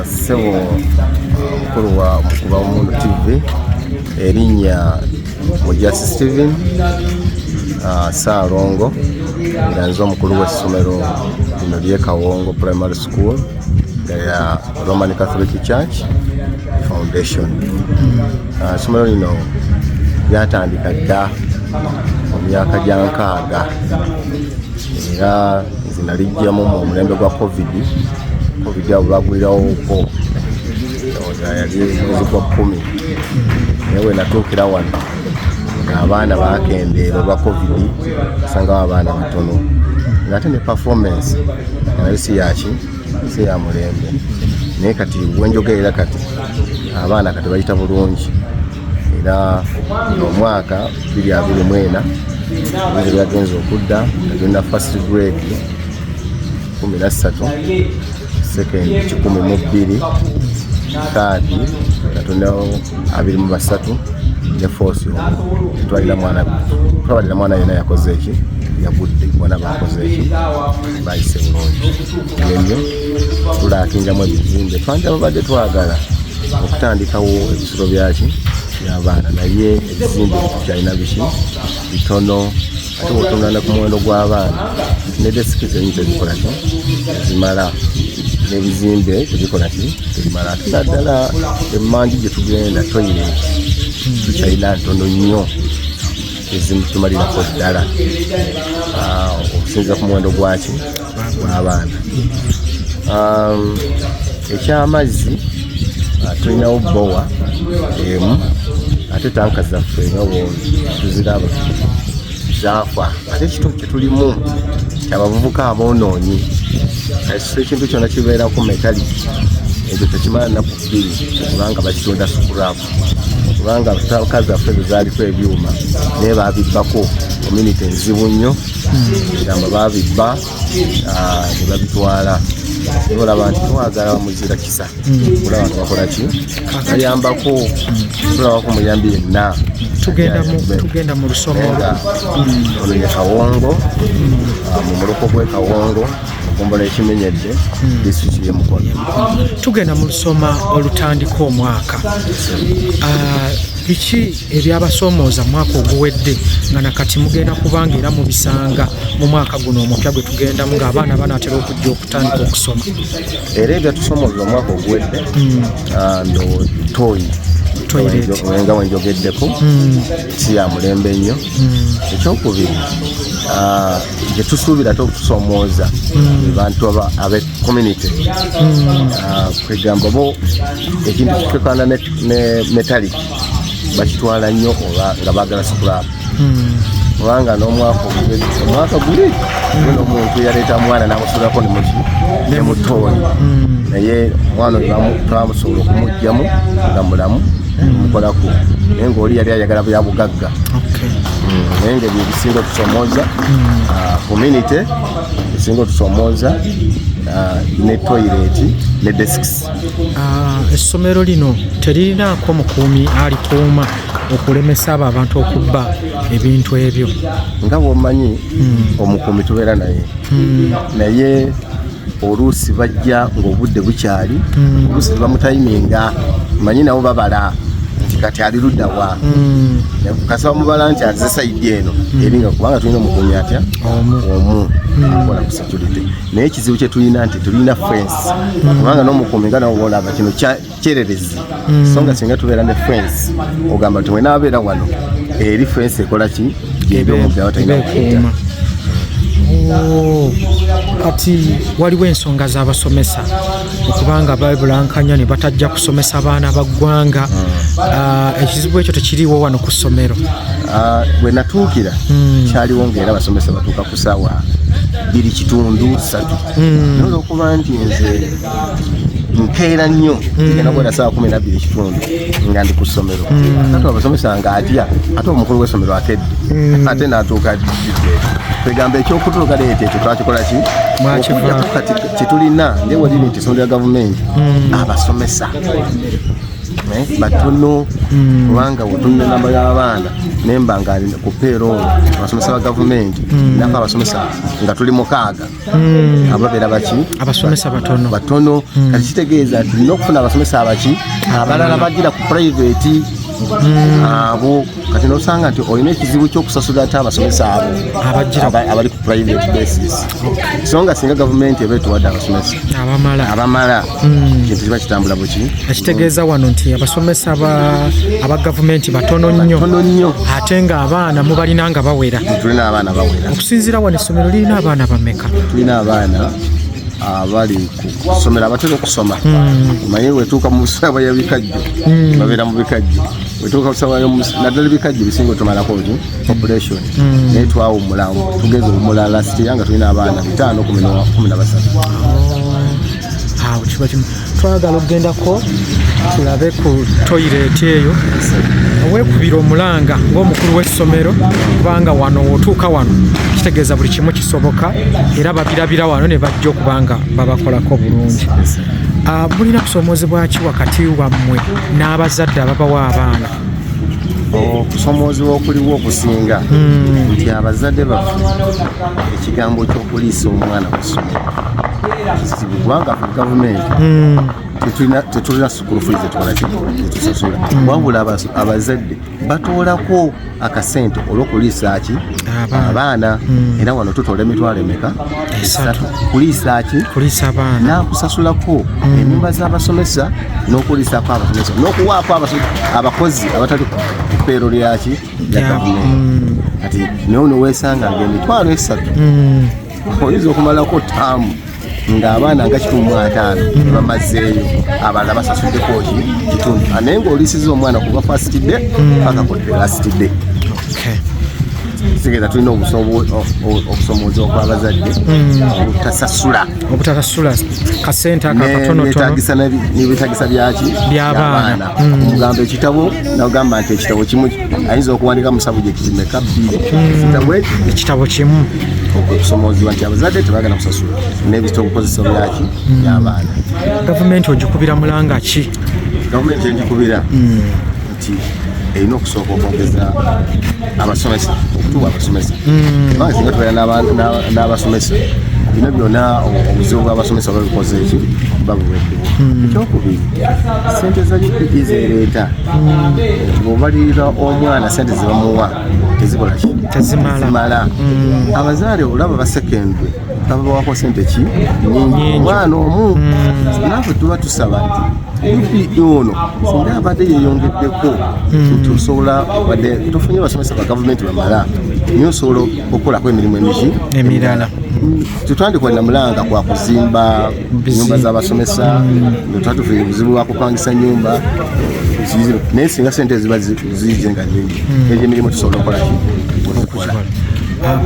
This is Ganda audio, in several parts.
Sebo mukulu wa Mukubamundu TV erinnya Mujasi Steven Saalongo nga nze omukulu w'essomero lino ly'e Kawongo Primary School ya Roman Catholic Church Foundation. Essomero lino lyatandika dda mu myaka gya 60 era nze nalijjamu mu mulembe gwa COVID abo bagwirawo yali mwezi gwa 10 naye natuukira wano ng'abaana bakendeera olwa COVID osangawo abaana batono ng'ate ne performance nayo si ya mulembe naye kati wenjogerera kati abaana kati bayita bulungi era omwaka 2024 ebyo byagenza okudda nagenda first grade 13 second 12 third katonawo 23 ne fourth twalira mwana yena yakoze eki yagudde bwana bakoze eki bayise bulungi ebyo tulakingamu ebizimbe twanja babadde twagala okutandikawo ebisiro byaki by'abaana naye ebizimbe kyalina biki bitono ate bw'otunulana ku muwendo gw'abaana ne desiki zenyi tezikola ki zimala n'ebizimbe tebikola ki tebimala ate naddala emmanju gye tugenda toilet tukyalina ntono nnyo ezimutumalirako ddala okusinziira ku muwendo gwaki gw'abaana. Ekyamazzi tulinawo bowa emu ate tanka zaffe nga tuziraba zafa ate ekitundu kyetulimu kyabavubuka aboonoonyi ekintu kyonna kibeerako metaliki ekyo tekimala nnaku 2 kubanga bakitunda sukurapu kubanga tanka zaffe zezaaliko ebyuma naye babibbako community enzibu nnyo egamba babibba ne babitwala olaba nti twagala muzira kisa olaba nti bakola ki bayambako tulabako muyambi yenna tugenda mu lusomo ono ye Kawongo mu muluko gw'e Kawongo okumbola ekimenyedde disitulikiti y'e Mukono. Tugenda mu lusoma olutandika omwaka biki ebyabasoomooza mwaka oguwedde nga nakati mugenda kubanga era mu bisanga mu mwaka guno omupya gwe tugendamu ng'abaana banaatera okujja okutandika okusoma era ebyatusomooza omwaka oguwedde ndo nga wenjogeddeko si ya mulembe nnyo. Ekyokubiri gye tusuubira tokutusomooza bantu abe community kwegamba bo ekintu kikekana ne metallic bakitwala nnyo oba nga baagala sikulapu kubanga n'omwaka guli n'omuntu yaleeta mwana n'amusulako ne mutoyi naye mwana twamusobola okumugjamu nga mulamu mukolako naye ng'oli yali ayagala bya bugagga naye ng'ebyo ebisinga otusomooza community ebisinga otusomooza ne toilet ne desks. Essomero lino teririnaako mukuumi alikuuma okulemesa abo abantu okubba ebintu ebyo nga bw'omanyi omukuumi tubeera naye oluusi bajja ng'obudde bukyali oluusi tebamutayiminga manyi nabo babala nti kati ali ludda wa kasaba mubala nti aze sayidi eno eringa kubanga tulina omukuumi atya omu akola ku security naye ekizibu kye tulina nti tulina fence kubanga n'omukuumi nga nawo olaba kino kyererezi so nga singa tubeera ne fence ogamba nti wena abeera wano eri fence ekola ki byebyomubbya batalina kukuuma. Kati waliwo ensonga z'abasomesa okubanga babulankanya ne batajja kusomesa baana ba ggwanga ekizibu ekyo tekiriwo wano ku ssomero. Bwe natuukira kyaliwo ng'era abasomesa batuuka ku ssaawa 2:3 naye olw'okuba nti nze nkeera nnyo ngenda kwera ssaawa 12:30 nga ndi ku ssomero ate abasomesa nga atya ate omukulu w'essomero akedde ate n'atuuka kwegamba ekyokutuluka leeta ekyo twakikola ki kati kyetulina ndewe liri nti essomero lya gavumenti abasomesa batono kubanga bwetunna enamba y'abaana nemba nga ku payroll abasomesa ba gavumenti nako abasomesa nga tuli mukaaga ababeera baki abasomesa batono kati kitegeeza nti tulina okufuna abasomesa abaki abalala bagira ku private abo kati nosanga nti olina ekizibu ky'okusasula ate abasomesa abo abali ku private basis so nga singa gavumenti eba etuwadde abasomesa abamala kintu kiba kitambula buki ekitegeeza wano nti abasomesa aba gavumenti batono nnyo ate nga abaana mubalina nga bawera tulina abaana bawera okusinziira wano essomero lirina abaana bameka tulina abaana abali kusomera abatera okusoma manye wetuuka mu ssaba ya bikajjo babeera mu bikajjo wetuuka kusaba naddala bikajjo bisinga otumalako population naye twawumulamu tugeze omulala last year nga tulina abaana 513 awo kiba kimu twagala okugendako tulabe ku toilet eyo weekubira omulanga ng'omukulu w'essomero kubanga wano wotuuka wano kitegeeza buli kimu kisoboka era babirabira wano ne bajja okubanga babakolako bulungi. Mulina kusomoozebwa ki wakati wammwe n'abazadde ababawa abaana? Okusomoozebwa okuliwo okusinga nti abazadde baffe ekigambo ky'okuliisa omwana ku ssomero kizibu kubanga ku gavumenti tetulina school fees tetusasula wabula abazadde batoolako akasente olw'okuliisa ki abaana era wano tutola emitwalo emeka 3 kuliisa abaana nakusasulako ennyumba z'abasomesa n'okuliisako abasomesa n'okuwaako abakozi abatali ku payroll yaki ya gavumenti kati naye noweesanga ng'emitwalo 3 oyinza okumalako taamu ng'abaana nga 15 bamazeeyo abalala basasuddeko kitundu naye ng'oliisiza omwana kuva first day paka ku last day. Kitegeeza tulina okusomoozebwa kw'abazadde obutasasula kasente akatonotono n'ebyetaagisa by'abaana omugamba ekitabo nagamba nti ekitabo kimu ayinza okuwandika mu sabujekiti meka 2 ekitabo kimu okusomoozebwa nti abazadde tebagenda kusasula n'ebitabo okukozesa byaki by'abaana. Gavumenti ogikubira mulanga ki? Gavumenti egikubira nti erina okusooka okwongeza abasomesa okutuwa abasomesa kubanga singa tubeera n'abasomesa bino byonna obuzibu bw'abasomesa babikoze eki babuweddewo. Ekyokubiri sente za UPE zereeta bw'obalirira omwana sente zebamuwa tezikola ki tezimala abazaale olaba basekendwe babawako sente ki nyingi omwana omu naffe tuba tusaba nti UPE ono singa abadde yeyongeddeko nti osobola wadde tofunye basomesa ba gavumenti bamala niye osobola okukolako emirimu emirala tutandikwa mulanga kwa kuzimba nyumba z'abasomesa tutatufuye obuzibu bwa kupangisa nyumba naye singa sente ziba zije nga nyingi egyo emirimu tusobola okukola.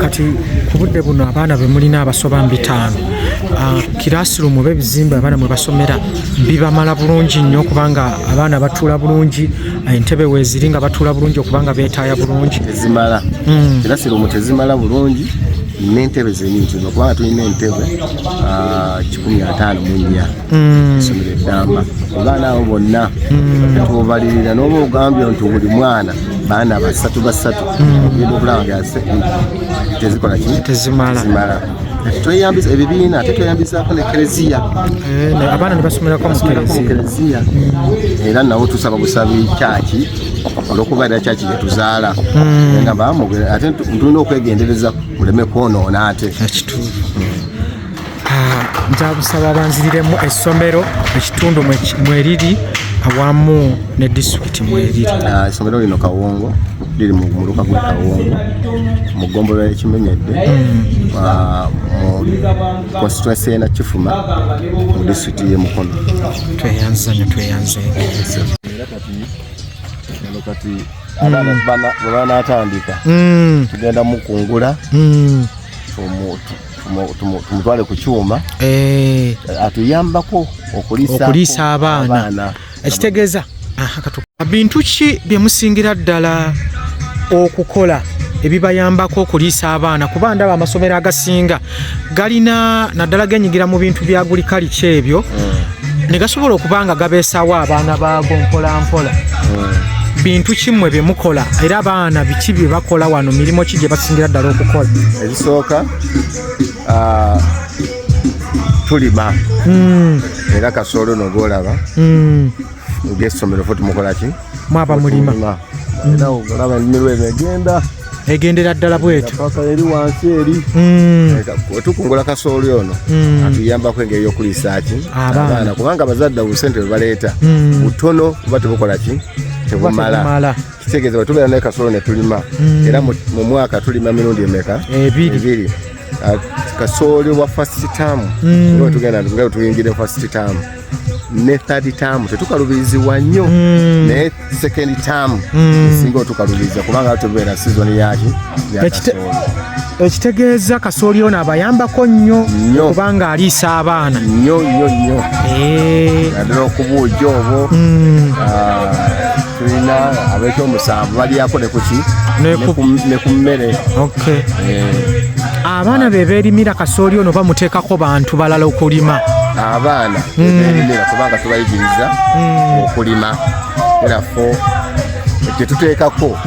Kati ku budde buno abaana be mulina abasoba 5 kirasirumu b'ebizimbe abaana mwe basomera bibamala bulungi nnyo okubanga abaana batuula bulungi entebe weeziri nga batuula bulungi okubanga beetaaya bulungi tezimala kirasirumu tezimala bulungi n'entebe zenyingi okubanga tulina entebe 154 essomero eddamba abaana abo bonna tubalirira n'oba ogambye nti buli mwana baana 3 ogenda okulaba tezikola tezimala tweyambisa ebibiina ate tweyambisaako ne kereziya abaana ne basomerako mu kereziya era nabo tusaba busabi kyaki olw'okubeera kyaki gyetuzaala ngamba ate tulina okwegendereza muleme kwonoona ate ekituufu. Nzabusaba abanziriremu essomero ekitundu mweriri awamu ne disitulikiti mweriri. Essomero lino Kawongo liri mu muluka gwa Kawongo mu ggombolola y'Ekimenyedde mu constituency y'e Nakifuma mu disitulikiti y'e Mukono. Tweyanze kati abaana banaatandika tugenda mukungula tumutwale ku kyuma atuyambako okuliisa abaana. Ekitegeeza bintu ki bye musingira ddala okukola ebibayambako okuliisa abaana kuba ndaba amasomero agasinga galina naddala genyigira mu bintu bya agriculture ebyo ne gasobola okuba nga gabeesawo abaana baago mpola mpola. Bintu kimwe bye mukola era abaana biki bye bakola wano, mirimu ki gye basingira ddala okukola? Ekisooka tulima era kasoolo no gwolaba ng'essomero ffe tumukola ki? Mwaba mulima. Era olaba ennimiro eno egendera ddala bwetyo paka eri wansi eri. Wetukungula kasooli ono atuyambako engeri y'okuliisa ki abaana, kubanga abazadde obusente bwe baleeta butono buba tebukola ki? Tebumala. Kitegeeza bwe tubeera naye kasooli ne tulima era mu mwaka tulima mirundi emeka? Ebiri. Kasooli wa first term nga tugenda nga tuyingire first term ne third term tetukalubirizibwa nnyo, naye second term singa otukalubiriza kubanga tubeera season yaki ya kasooli. Ekitegeeza kasooli ono abayambako nnyo kubanga aliisa abaana nnyo. Naddala okubuuja obwo tulina ab'ekyomusanvu balyako ne kuki ne ku mmere. Abaana be beerimira kasooli ono bamuteekako bantu balala okulima? Abaana beerimira kubanga tubayigiriza okulima era fo tetuteekako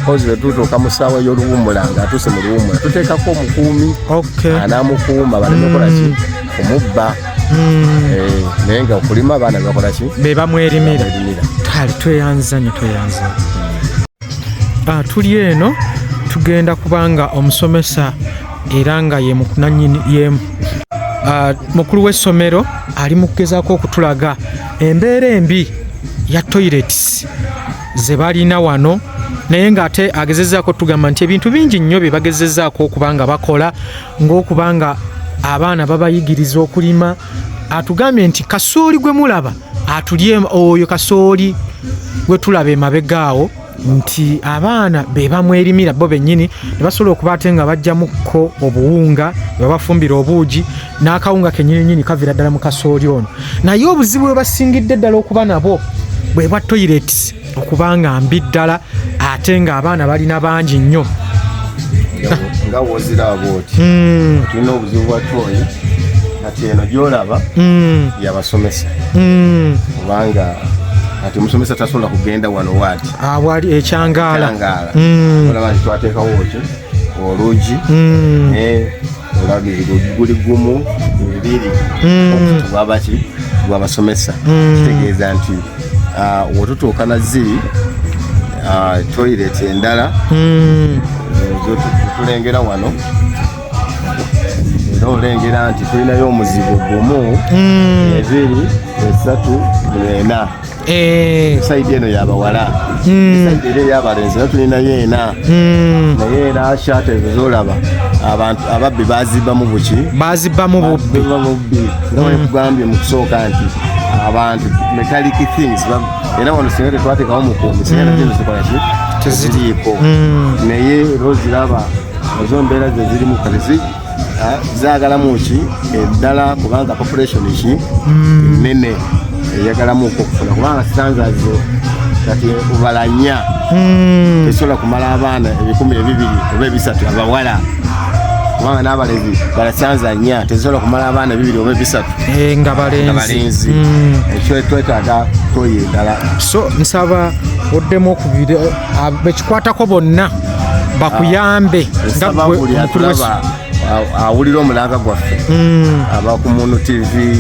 kozi bwe tutuuka mu ssaawa y'oluwummula ng'atuuse mu luwummula tuteekako omukuumi anaamukuuma baleme kola ki? Kumubba. Naye nga okulima abaana bebakola ki? Be bamwerimira. Tali tweyanza nnyo. Tuli eno tugenda kubanga omusomesa era nga ye mukulu w'essomero ali mu kugezaako okutulaga embeera embi ya toilets ze balina wano, naye ng'ate agezezzaako tugamba nti ebintu bingi nnyo bye bagezezzaako okubanga bakola, ng'okubanga abaana babayigiriza okulima. Atugambye nti kasooli gwe mulaba atulye oyo kasooli gwe tulaba emabegaawo nti abaana be bamwerimira bo bennyini ne basobola okuba ate nga bajjamukko obuwunga bwe bafumbira obuugi n'akawunga kennyini kavira ddala mu kasooli ono. Naye obuzibu bwe basingidde ddala okuba nabo bwe bwa toilets okuba nga mbi ddala ate ng'abaana balina bangi nnyo. Nga woziraba oti tulina obuzibu bwa toyi kati eno gy'olaba yabasomesa kubanga ati musomesa tasobola kugenda wano waati awali ekyangaala olaba nti twateekawo ki olugi olaba guli gumu ebiri bwabaki bwabasomesa. Kitegeeza nti wetutuuka na ziri toilet endala tulengera wano era olengera nti tulinayo omuzigo gumu ebiri esatu ena. Saidi eno yabawala saidi eri eyabalenzi era tulinayo ena, naye era shate ezolaba abantu ababbi bazibbamu buki? Bazibbamu bubbi nga bwekugambye mu kusooka nti abantu metallic things era wano singa tetwateekawo mukuumi singa nazo zikola ki? Teziriiko. Naye era oziraba ezo mbeera ze zirimu kati zaagalamu ki eddala kubanga population ki nene eyagalamu okufuna kubanga sitanzazo kati ubala nnya tesobola kumala abaana 200 oba 3 abawala kubanga n'abalezi balasanza nnya tesobola kumala abaana 2 oba 3 nga balenzi. Ekyo twetaaga toyi endala. So nsaba oddemu okubiri bekikwatako bonna bakuyambe nga mukulu awulira omulanga gwaffe abakumunu TV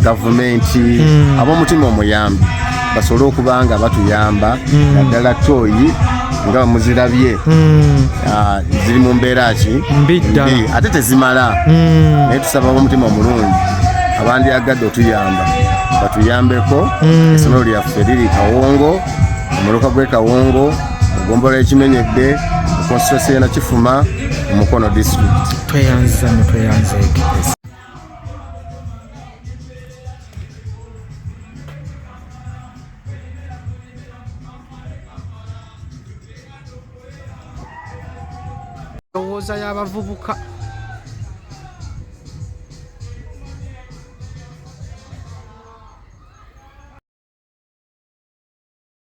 gavumenti ab'omutima omuyambi basobole okuba nga batuyamba naddala toyi nga muzirabye ziri mu mbeera ki mbi ate tezimala, naye tusaba ab'omutima omulungi abandyagadde otuyamba batuyambeko. Essomero lyaffe liri Kawongo, omuluka gw'e Kawongo, Mugombolola ekimenyedde, mu constituency na Kifuma, Mukono district. Tweyanza ndowooza y'abavubuka